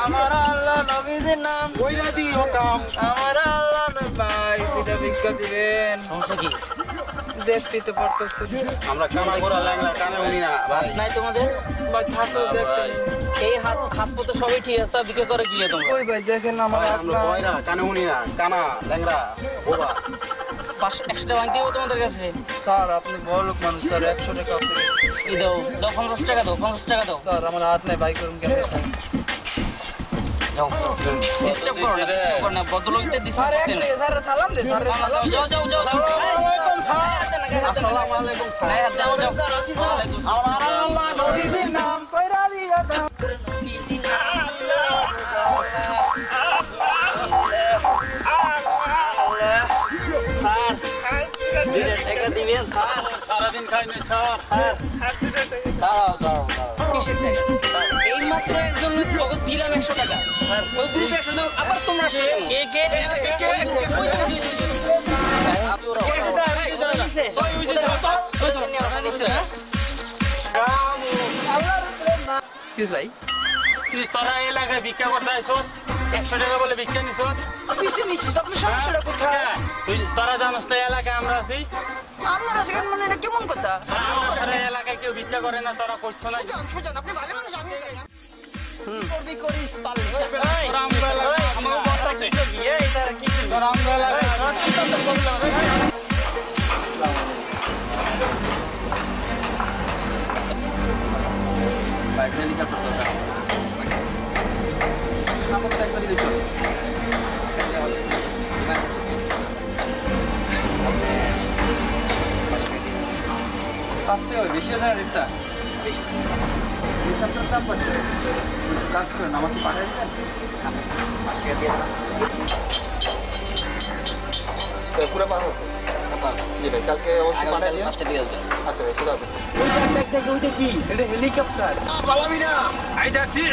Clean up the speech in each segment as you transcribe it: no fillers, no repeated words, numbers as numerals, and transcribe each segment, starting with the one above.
আমার আল্লাহ নবীদের নাম কইরা দিও কাম আমার আল্লাহ ভাই এটা ভিক্ষা দিবেন সমস্যা কি দেখতে তো পারতেছ আমরা কানা করা লাগলা কানে উনি না ভাই নাই তোমাদের ভাই থাকো দেখতে এই হাত হাত পতো সবই ঠিক আছে ভিক্ষা করে গিয়ে তোমরা ওই ভাই দেখেন আমার হাত আমরা কয়রা কানে উনি না কানা ল্যাংড়া বোবা 100 টাকা ভাঙতে হবে তোমাদের কাছে স্যার আপনি বড় লোক মানুষ স্যার 100 টাকা এই দাও দাও 50 টাকা দাও 50 টাকা দাও স্যার আমার হাত নাই ভাই করুন কেন যাও ডিস্টার্ব করো না ভদ্রলোকদের ডিস্টার্ব করতে না স্যার সালাম দে স্যার সালাম যাও যাও যাও আসসালামু আলাইকুম স্যার আসসালামু আলাইকুম স্যার যাও যাও স্যার আসি স্যার আমার আল্লাহ নবীদের নাম কইরা দিয়া দাও টাকা দিবেন স্যার সারাদিন খাই না স্যার দাঁড়াও দাঁড়াও কিসের টাকা এই মাত্র একজন নগদ দিলাম 100 টাকা ওই গ্রুপে 100 দাও আবার তোমরা কে কে ভাই তুই তোরা এলাকায় ভিক্ষা করতে আইসোস 100 টাকা বলে ভিক্ষা নিছোস নিশ্চিত আপনি সমস্যাটা কোথায় তুই তোরা জানোস তো এলাকায় আমরা আছি আপনারা সেখানে মানে এটা কেমন কথা আমাদের এলাকায় কেউ ভিক্ষা করে না তোরা করছো না সুজান আপনি ভালো মানুষ আমি জানি করবি করিস পারলে তোরা আমরা এলাকায় আমার বস আছে তোরা আমরা এলাকায় ভাই হেলিকপ্টার তো নামক একটা দিলে চলো পাঁচটা হবে বেশি হাজার রেটটা বেশি হেলিকপ্টার দাম পাঁচটা কাজ করেন আমাকে পাঠিয়ে দেবেন 5 টাকা দিয়ে দিলাম পুরো পাঁচ আছে জি ভাই কালকে অবশ্যই পাঠিয়ে দিন 5 টাকা দিয়ে আসবেন আচ্ছা ভাই খুদা হাফেজ ওই ব্যাগটা ওইটা কি এটা হেলিকপ্টার পালাবি না আই যাচ্ছি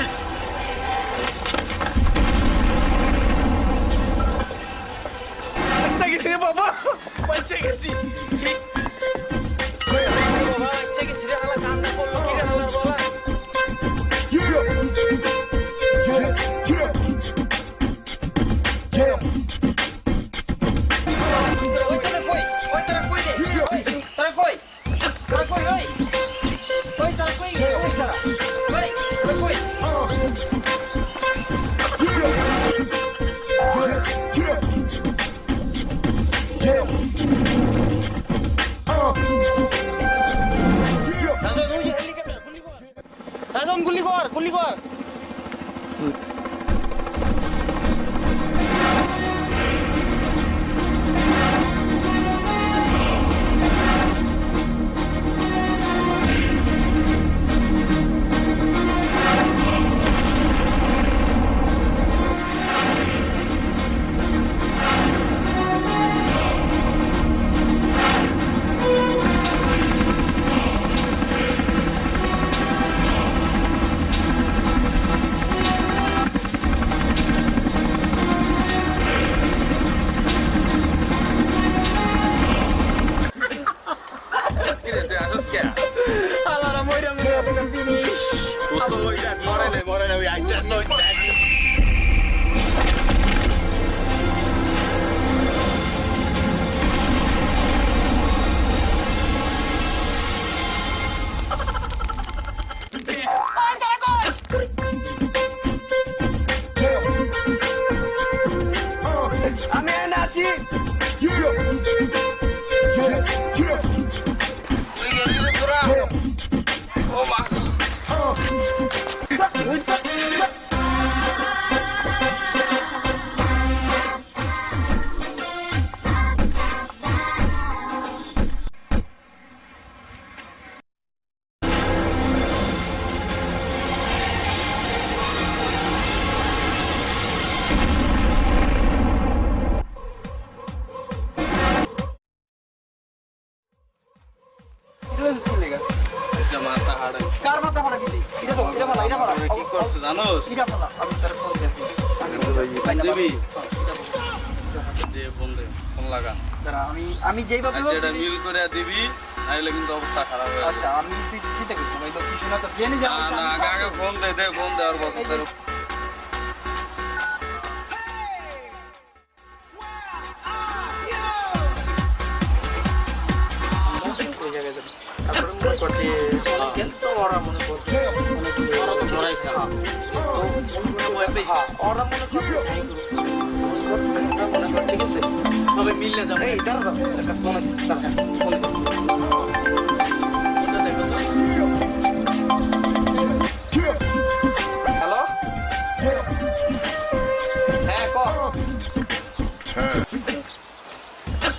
আচ্ছা গেছি রে বাবা পয়সা গেছি বাবা ইচ্ছা কি সিরে হালা কান্না করলো কি রে হালার বলা গুলি কর গুলি কর আমি যেইভাবে মিল করে দিবি নাইলে কিন্তু অবস্থা খারাপ হয়ে যাবে। আচ্ছা আমি কি থেকে ভাই লোকেশন তো জেনে যাব না আগে ফোন দে ফোন দে আর বস তোর ওই জায়গায় যাবে তারপরে মনে করছে কিন্তু ওরা মনে করছে ওরা তো জড়াইছে তো ওরা পেয়েছে ওরা মনে করছে যাই করুক ঠিক আছে তবে মিললে যাবে এই দাঁড়া একটা ফোন আছে দাঁড়া ফোন আছে হ্যালো হ্যাঁ ক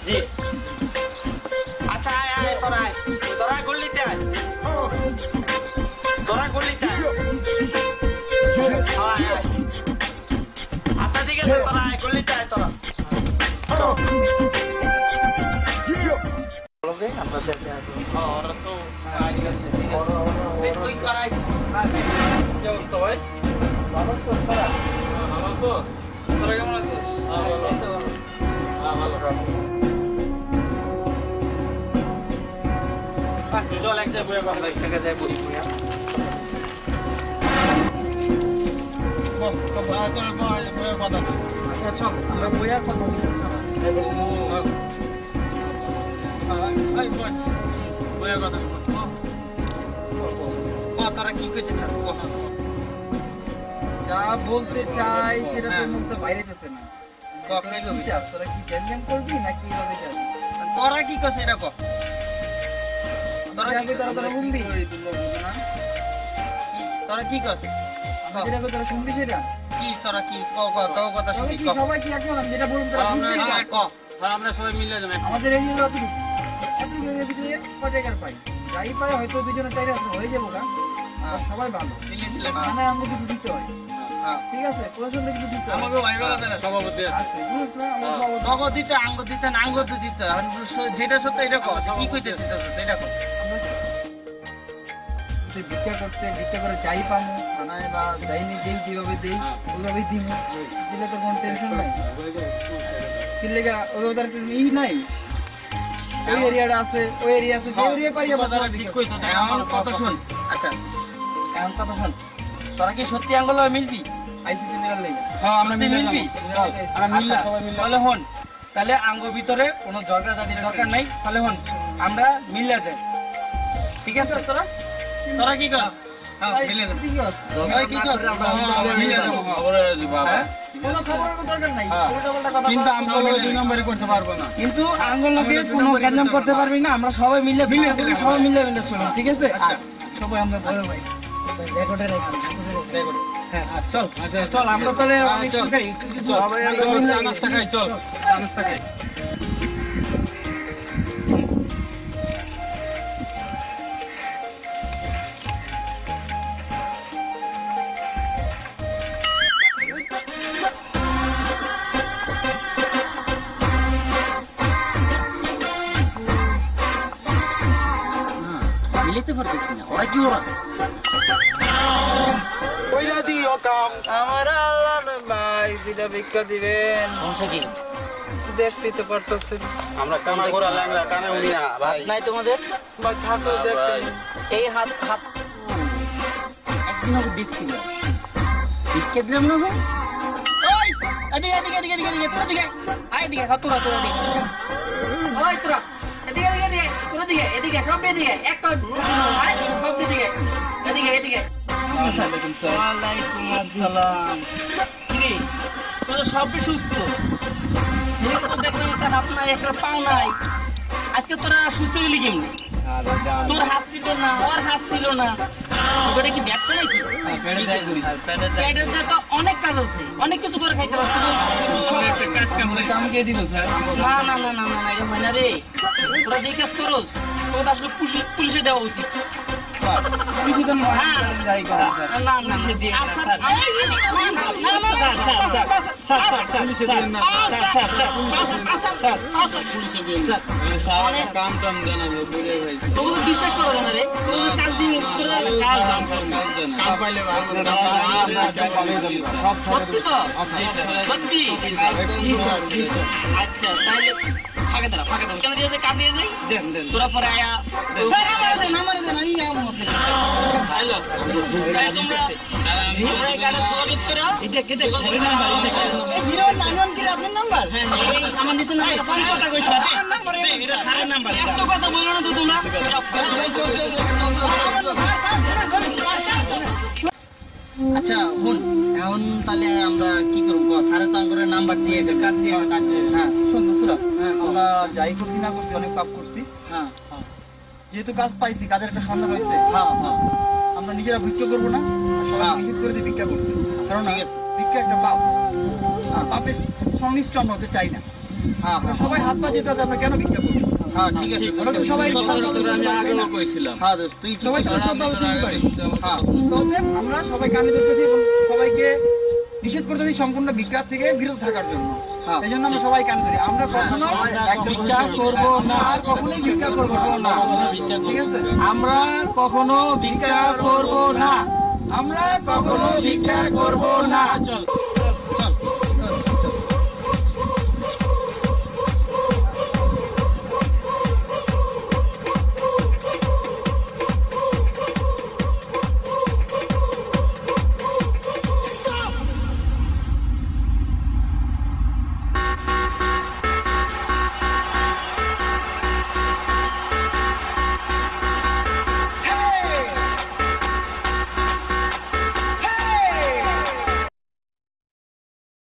জি আচ্ছা আয় আয় তোরা গল্লিতে আয় আয় আয় আচ্ছা ঠিক আছে তোরা আয় গল্লিতে আয় তোরা আমরা যেতে ওরা তো আগে আছে ঠিক আছে তুই করাই কি অবস্থা ভাই ভালো আছো তোরা ভালো আছো তোরা কেমন আছিস ভালো চল এক জায়গায় বইয়া কথা এক জায়গায় যাই বলি বইয়া আচ্ছা চল আমরা বইয়া কথা বলি তোরা কি করতে চাস যা বলতে চাই সেটা তোর মুখ তো বাইরে যেতে না কি চাস তোরা কি জ্ঞান করবি নাকি এভাবে যাবি তোরা কি করছিস এটা কর তোরা কি তোরা শুনবি তোরা কি করছিস যেটা কই তোরা শুনবি সেটা কি তোরা কি কথা শুনবি কি সবাই কি একমত আমি যেটা বললাম তোরা শুনবি আমরা সবাই মিলে যাবো আমাদের এই এত এরিয়ার ভিতরে কত জায়গার পাই যাই পাই হয়তো দুজনের টাইরে হয়ে যাবো না সবাই ভালো মানে আমাকে কিছু দিতে হয় ঠিক আছে প্রশাসন কিছু দিতে হয় আমাকে ভাই বলা দেনা সভাপতি আছে বুঝছ না নগদ দিতে আঙ্গ দিতে না আঙ্গ দিতে যেটা সত্য এটা কর কি কইতেছিস সেটা কর ভিক্ষা করে যাই পাবো থানায় বা যাইনি যেই যেভাবে দিই ওইভাবেই দিব দিলে তো কোনো টেনশন নাই কি লেগা ওই তার ই নাই ওই এরিয়াটা আছে ওই এরিয়া আছে যে এরিয়া পাই বাজার ঠিক কইছ এখন কত শুন আচ্ছা এখন কত শুন তোরা কি সত্যি আঙ্গুল মিলবি আইসিসি মিলার লাগি হ্যাঁ আমরা মিলবি আমরা মিললে সবাই মিলে তাহলে হন তাহলে আঙ্গ ভিতরে কোনো ঝগড়াঝাটির দরকার নাই তাহলে হন আমরা মিলে যাই ঠিক আছে তোরা কি কর কিন্তু আঙ্গুলকে কোনো জ্ঞান করতে পারবি না আমরা সবাই মিলে চলুন ঠিক আছে সবাই আমরা বড় ভাই চল চল আমরা তাহলে চল মিলিতে পারতেছি না ওরা কি ওরা কইরা দিও কাম আমার আল্লাহ ভাই দুইটা ভিক্ষা দিবেন সমস্যা কি দেখতেই তো পারতেছেন আমরা কানা গোরা ল্যাংড়া কানে উনি না ভাই নাই তোমাদের ভাই ঠাকুর দেখতেন এই হাত একদিন ওকে দেখছিল ভিক্ষা দিলাম না গো ওই এদিকে তোরা দিকে আয় এদিকে হাত তোরা দিকে ওই তোরা এদিকে তোরা এদিকে সব এদিকে এক পা আয় সব এদিকে ওয়ালাইকুম আসসালাম কি তোরা সবই সুস্থ তো দেখলাম একটা হাত নাই একটা পাও নাই আজকে তোরা সুস্থ গেলি কেমনি তোর হাত ছিল না ওর হাত ছিল না ওটা কি ব্যবসা নাকি পেটের তো অনেক কাজ আছে অনেক কিছু করে খাইতে পারছো না এটা হয় না রে ওরা যে কাজ করো ওটা আসলে পুলিশে দেওয়া উচিত বিশ্বাস করো না রে কাজ দিন সত্যি তো সত্যি আচ্ছা তাহলে ফাঁকে দাঁড়া কেন দিয়েছে কাট দিয়ে যাই দেন দেন তোরা পরে আয়া স্যার আমারে দেন আমি যাবো হ্যালো তোমরা এই কার্ডে যোগাযোগ করো এটা কেটে ঘরের নাম্বার এই 091 কি আপনার নাম্বার হ্যাঁ এই আমার নিচে নাম্বার 500 টাকা কইছো আমার নাম্বার এটা সারের নাম্বার একটা কথা বলো না তো তোমরা আচ্ছা বোন এখন তাহলে আমরা কি করব সারে তো করে নাম্বার দিয়ে দে কাট দিয়ে হ্যাঁ শোন দোস্তরা আমরা যাই করছি না করছি অনেক পাপ করছি হ্যাঁ যেহেতু কাজ পাইছি কাজের একটা সন্ধান হয়েছে হ্যাঁ হ্যাঁ আমরা নিজেরা ভিক্ষা করবো না সবাই নিষেধ করে দিই ভিক্ষা করতে কারণ ঠিক আছে। ভিক্ষা একটা পাপ আর পাপের সংমিশ্র আমরা হতে চাই না হ্যাঁ আমরা সবাই হাত পা যেতে আছে আমরা কেন ভিক্ষা করবো হ্যাঁ ঠিক আছে ওরা তো সবাই আমি আগেও কইছিলাম হ্যাঁ দোস্ত তুই সবাই হ্যাঁ তো অতএব আমরা সবাই কানে ধরতেছি এবং সবাইকে নিষেধ করতেছি সম্পূর্ণ ভিক্ষা থেকে বিরত থাকার জন্য এই জন্য আমরা সবাই কানে ধরি আমরা কখনো ভিক্ষা করবো না আর কখনোই ভিক্ষা করবো না ঠিক আছে আমরা কখনো ভিক্ষা করব না আমরা কখনো ভিক্ষা করবো না চল